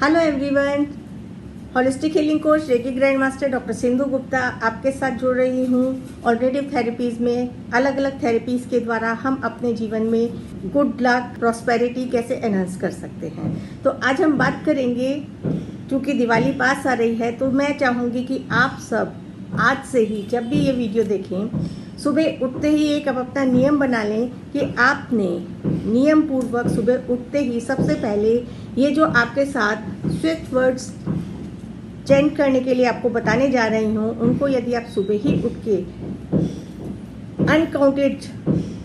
Hello everyone, holistic healing coach reiki grand master doctor Sindhu Gupta आपके साथ जुड़ रही हूँ। ऑल्टरनेटिव थेरेपीज़ में अलग अलग थेरेपीज़ के द्वारा हम अपने जीवन में गुड लक प्रॉस्पेरिटी कैसे एनहांस कर सकते हैं। तो आज हम बात करेंगे, क्योंकि दिवाली पास आ रही है तो मैं चाहूँगी कि आप सब आज से ही जब भी ये वीडियो देखें, सुबह उठते ही एक अब अपना नियम बना लें कि आपने नियम पूर्वक सुबह उठते ही सबसे पहले ये जो आपके साथ स्विफ्ट वर्ड्स चेंट करने के लिए आपको बताने जा रही हूँ, उनको यदि आप सुबह ही उठ के अनकाउंटेड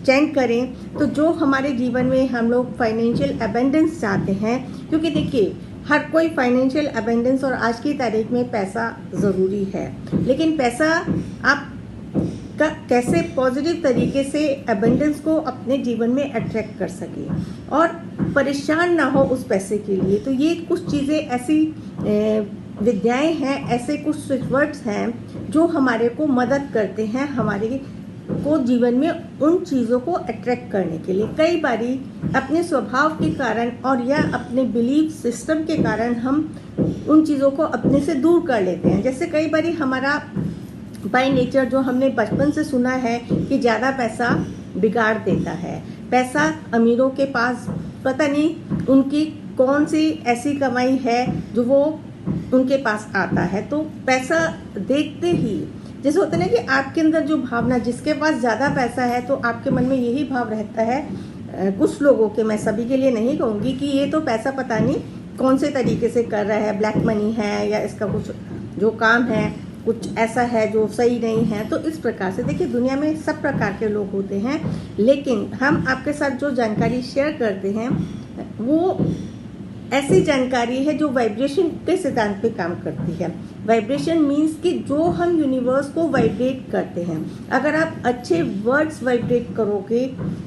चेंट करें तो जो हमारे जीवन में हम लोग फाइनेंशियल अबेंडेंस चाहते हैं, क्योंकि देखिए हर कोई फाइनेंशियल अबेंडेंस और आज की तारीख में पैसा ज़रूरी है, लेकिन पैसा आप का कैसे पॉजिटिव तरीके से अबेंडेंस को अपने जीवन में अट्रैक्ट कर सके और परेशान ना हो उस पैसे के लिए। तो ये कुछ चीज़ें ऐसी विद्याएं हैं, ऐसे कुछ स्विच वर्ड्स हैं जो हमारे को मदद करते हैं हमारे को जीवन में उन चीज़ों को अट्रैक्ट करने के लिए। कई बारी अपने स्वभाव के कारण और या अपने बिलीफ सिस्टम के कारण हम उन चीज़ों को अपने से दूर कर लेते हैं। जैसे कई बारी हमारा बाय नेचर जो हमने बचपन से सुना है कि ज़्यादा पैसा बिगाड़ देता है, पैसा अमीरों के पास पता नहीं उनकी कौन सी ऐसी कमाई है जो वो उनके पास आता है। तो पैसा देखते ही जैसे होता है ना कि आपके अंदर जो भावना, जिसके पास ज़्यादा पैसा है तो आपके मन में यही भाव रहता है, कुछ लोगों के, मैं सभी के लिए नहीं कहूँगी, कि ये तो पैसा पता नहीं कौन से तरीके से कर रहा है, ब्लैक मनी है या इसका कुछ जो काम है कुछ ऐसा है जो सही नहीं है। तो इस प्रकार से देखिए दुनिया में सब प्रकार के लोग होते हैं, लेकिन हम आपके साथ जो जानकारी शेयर करते हैं वो ऐसी जानकारी है जो वाइब्रेशन के सिद्धांत पे काम करती है। वाइब्रेशन मीन्स कि जो हम यूनिवर्स को वाइब्रेट करते हैं, अगर आप अच्छे वर्ड्स वाइब्रेट करोगे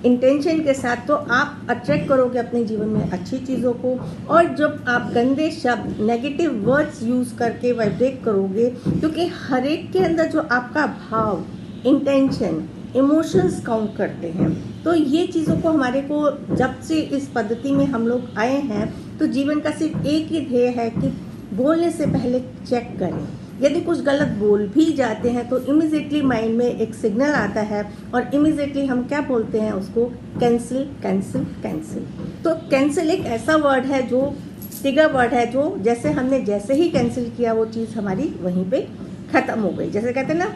इंटेंशन के साथ तो आप अट्रैक्ट करोगे अपने जीवन में अच्छी चीज़ों को। और जब आप गंदे शब्द नेगेटिव वर्ड्स यूज़ करके वाइब्रेट करोगे, क्योंकि हर एक के अंदर जो आपका भाव, इंटेंशन, इमोशंस काउंट करते हैं। तो ये चीज़ों को हमारे को जब से इस पद्धति में हम लोग आए हैं तो जीवन का सिर्फ एक ही ध्येय है कि बोलने से पहले चेक करें। यदि कुछ गलत बोल भी जाते हैं तो इमीडिएटली माइंड में एक सिग्नल आता है और इमीडिएटली हम क्या बोलते हैं उसको, कैंसिल कैंसिल कैंसिल। तो कैंसिल एक ऐसा वर्ड है जो ट्रिगर वर्ड है, जो जैसे हमने जैसे ही कैंसिल किया वो चीज़ हमारी वहीं पे ख़त्म हो गई। जैसे कहते हैं ना,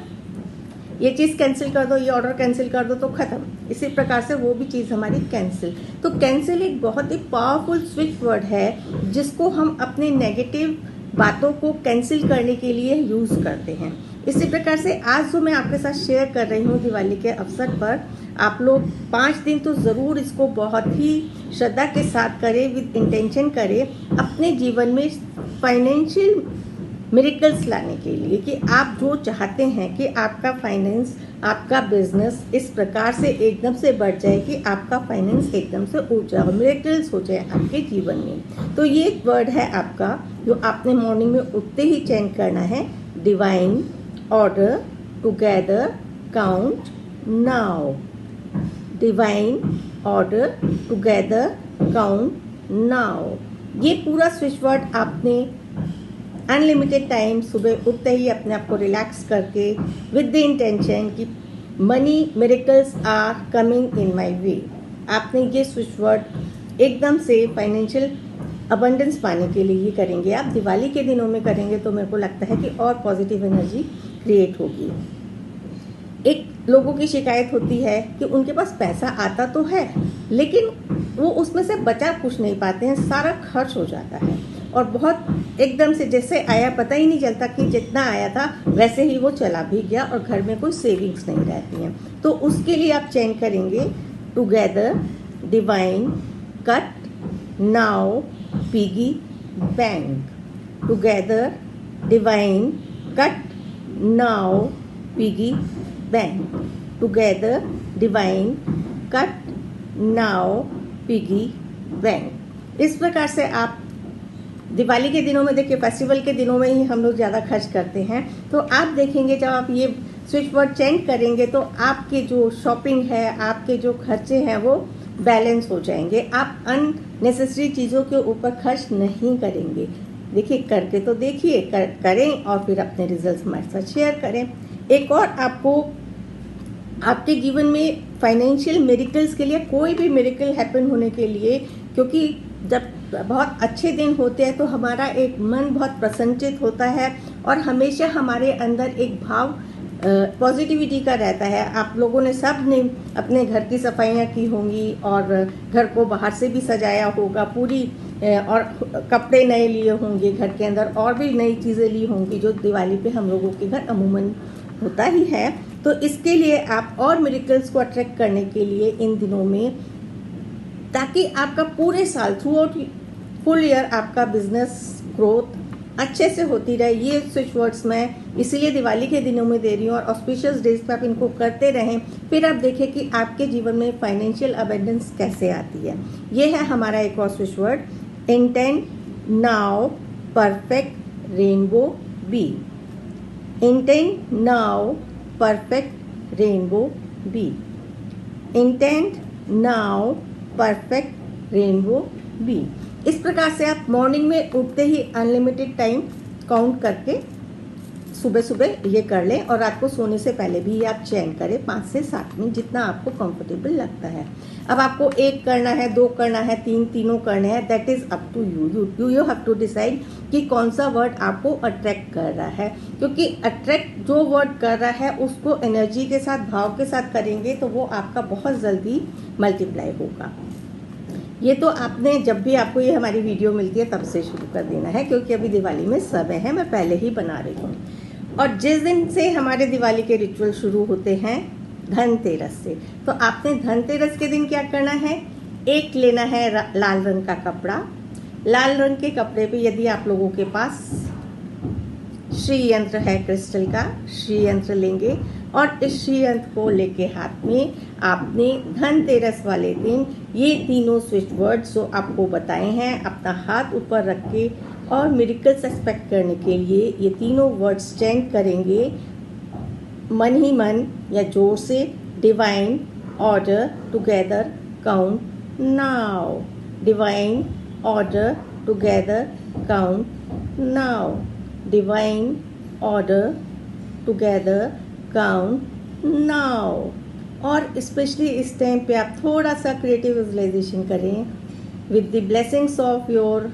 ये चीज़ कैंसिल कर दो, ये ऑर्डर कैंसिल कर दो तो ख़त्म। इसी प्रकार से वो भी चीज़ हमारी कैंसिल। तो कैंसिल एक बहुत ही पावरफुल स्विच वर्ड है जिसको हम अपने नेगेटिव बातों को कैंसिल करने के लिए यूज़ करते हैं। इसी प्रकार से आज जो मैं आपके साथ शेयर कर रही हूँ दिवाली के अवसर पर, आप लोग 5 दिन तो ज़रूर इसको बहुत ही श्रद्धा के साथ करें, विद इंटेंशन करें अपने जीवन में फाइनेंशियल मिरेकल्स लाने के लिए, कि आप जो चाहते हैं कि आपका फाइनेंस, आपका बिजनेस इस प्रकार से एकदम से बढ़ जाए कि आपका फाइनेंस एकदम से उठ जाए, मिरेकल्स हो जाए आपके जीवन में। तो ये एक वर्ड है आपका जो आपने मॉर्निंग में उठते ही चेंट करना है, divine order together count now. Divine order together count now, ये पूरा स्विच वर्ड आपने अनलिमिटेड टाइम सुबह उठते ही अपने आप को रिलैक्स करके विद द इंटेंशन कि money miracles are coming in my way, आपने ये स्विच वर्ड एकदम से फाइनेंशियल अबंडेंस पाने के लिए ही करेंगे। आप दिवाली के दिनों में करेंगे तो मेरे को लगता है कि और पॉजिटिव एनर्जी क्रिएट होगी। एक लोगों की शिकायत होती है कि उनके पास पैसा आता तो है लेकिन वो उसमें से बचा कुछ नहीं पाते हैं, सारा खर्च हो जाता है और बहुत एकदम से जैसे आया पता ही नहीं चलता कि जितना आया था वैसे ही वो चला भी गया और घर में कोई सेविंग्स नहीं रहती हैं। तो उसके लिए आप चेंज करेंगे, together divine cut now piggy bank. Together divine cut now piggy bank. Together divine cut now piggy bank. इस प्रकार से आप दिवाली के दिनों में, देखिए फेस्टिवल के दिनों में ही हम लोग ज़्यादा खर्च करते हैं, तो आप देखेंगे जब आप ये स्विच वर्ड चेंज करेंगे तो आपके जो शॉपिंग है, आपके जो खर्चे हैं वो बैलेंस हो जाएंगे। आप अननेसेसरी चीज़ों के ऊपर खर्च नहीं करेंगे। देखिए करके तो देखिए, करें और फिर अपने रिजल्ट्स हमारे साथ शेयर करें। एक और आपको आपके जीवन में फाइनेंशियल मिरेकल्स के लिए, कोई भी मिरेकल हैपन होने के लिए, क्योंकि जब बहुत अच्छे दिन होते हैं तो हमारा एक मन बहुत प्रसन्नचित होता है और हमेशा हमारे अंदर एक भाव पॉजिटिविटी का रहता है। आप लोगों ने सब ने अपने घर की सफाइयाँ की होंगी और घर को बाहर से भी सजाया होगा पूरी, और कपड़े नए लिए होंगे घर के अंदर, और भी नई चीज़ें ली होंगी जो दिवाली पे हम लोगों के घर अमूमन होता ही है। तो इसके लिए आप और मिरेकल्स को अट्रैक्ट करने के लिए इन दिनों में, ताकि आपका पूरे साल थ्रू आउट फुल ईयर आपका बिजनेस ग्रोथ अच्छे से होती रहे, ये स्विच वर्ड्स मैं इसीलिए दिवाली के दिनों में दे रही हूँ और ऑस्पिशियस डेज पे आप इनको करते रहें। फिर आप देखें कि आपके जीवन में फाइनेंशियल अबेंडेंस कैसे आती है। ये है हमारा एक और switch word, intent now perfect rainbow be. Intent now perfect rainbow be. Intent now perfect rainbow be. इस प्रकार से आप मॉर्निंग में उठते ही अनलिमिटेड टाइम काउंट करके सुबह सुबह ये कर लें, और रात को सोने से पहले भी आप चैन करें 5 से 7 मिनट, जितना आपको कंफर्टेबल लगता है। अब आपको 1 करना है, 2 करना है, 3 तीनों करने हैं, that is up to you. You have to decide कि कौन सा वर्ड आपको अट्रैक्ट कर रहा है, क्योंकि अट्रैक्ट जो वर्ड कर रहा है उसको एनर्जी के साथ, भाव के साथ करेंगे तो वो आपका बहुत जल्दी मल्टीप्लाई होगा। ये तो आपने जब भी आपको ये हमारी वीडियो मिलती है तब से शुरू कर देना है, क्योंकि अभी दिवाली में समय है, मैं पहले ही बना रही हूँ। और जिस दिन से हमारे दिवाली के रिचुअल शुरू होते हैं धनतेरस से, तो आपने धनतेरस के दिन क्या करना है, एक लेना है लाल रंग का कपड़ा। लाल रंग के कपड़े पे यदि आप लोगों के पास श्री यंत्र है क्रिस्टल का, श्री यंत्र लेंगे और इस श्री यंत्र को लेके हाथ में आपने धनतेरस वाले दिन ये तीनों स्विच वर्ड्स जो आपको बताए हैं अपना हाथ ऊपर रख के और मिरेकल्स एक्सपेक्ट करने के लिए ये तीनों वर्ड्स चैंट करेंगे मन ही मन या जोर से। Divine order together count now. Divine order together count now. Divine order together count now. और स्पेशली इस टाइम पे आप थोड़ा सा क्रिएटिव विजुअलाइजेशन करें with the blessings of your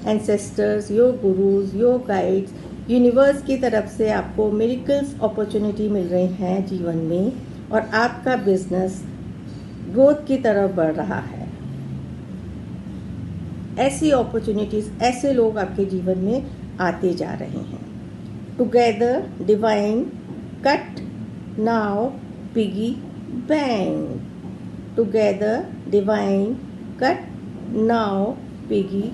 ancestors, your gurus, your guides. Universe की तरफ से आपको मिरेकल्स अपॉर्चुनिटी मिल रही हैं जीवन में और आपका बिजनेस ग्रोथ की तरफ बढ़ रहा है। ऐसी अपॉर्चुनिटीज, ऐसे लोग आपके जीवन में आते जा रहे हैं। Together divine cut now piggy bank. Together divine cut now piggy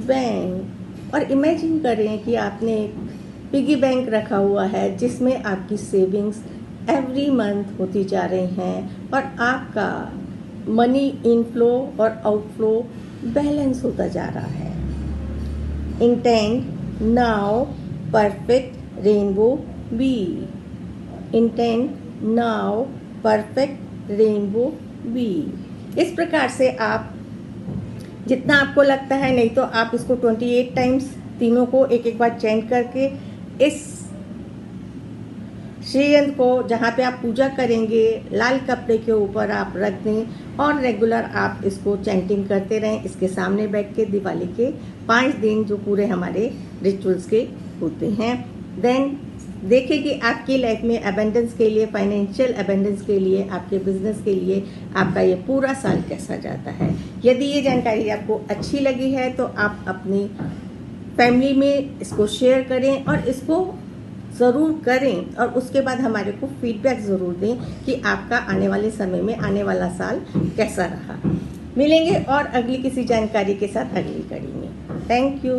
bank. और इमेजिन करें कि आपने एक पिगी बैंक रखा हुआ है जिसमें आपकी सेविंग्स एवरी मंथ होती जा रही हैं और आपका मनी इनफ्लो और आउटफ्लो बैलेंस होता जा रहा है। Intent now perfect rainbow be. Intent now perfect rainbow be. इस प्रकार से आप जितना आपको लगता है, नहीं तो आप इसको 28 टाइम्स तीनों को एक एक बार चैंट करके इस श्रीयंत्र को जहाँ पे आप पूजा करेंगे लाल कपड़े के ऊपर आप रख दें और रेगुलर आप इसको चैंटिंग करते रहें इसके सामने बैठ के दिवाली के 5 दिन जो पूरे हमारे रिचुअल्स के होते हैं। देन देखिए कि आपकी लाइफ में अबेंडेंस के लिए, फाइनेंशियल अबेंडेंस के लिए, आपके बिजनेस के लिए आपका ये पूरा साल कैसा जाता है। यदि ये जानकारी आपको अच्छी लगी है तो आप अपनी फैमिली में इसको शेयर करें और इसको ज़रूर करें और उसके बाद हमारे को फीडबैक ज़रूर दें कि आपका आने वाले समय में आने वाला साल कैसा रहा। मिलेंगे और अगली किसी जानकारी के साथ अगली कड़ी में। Thank you.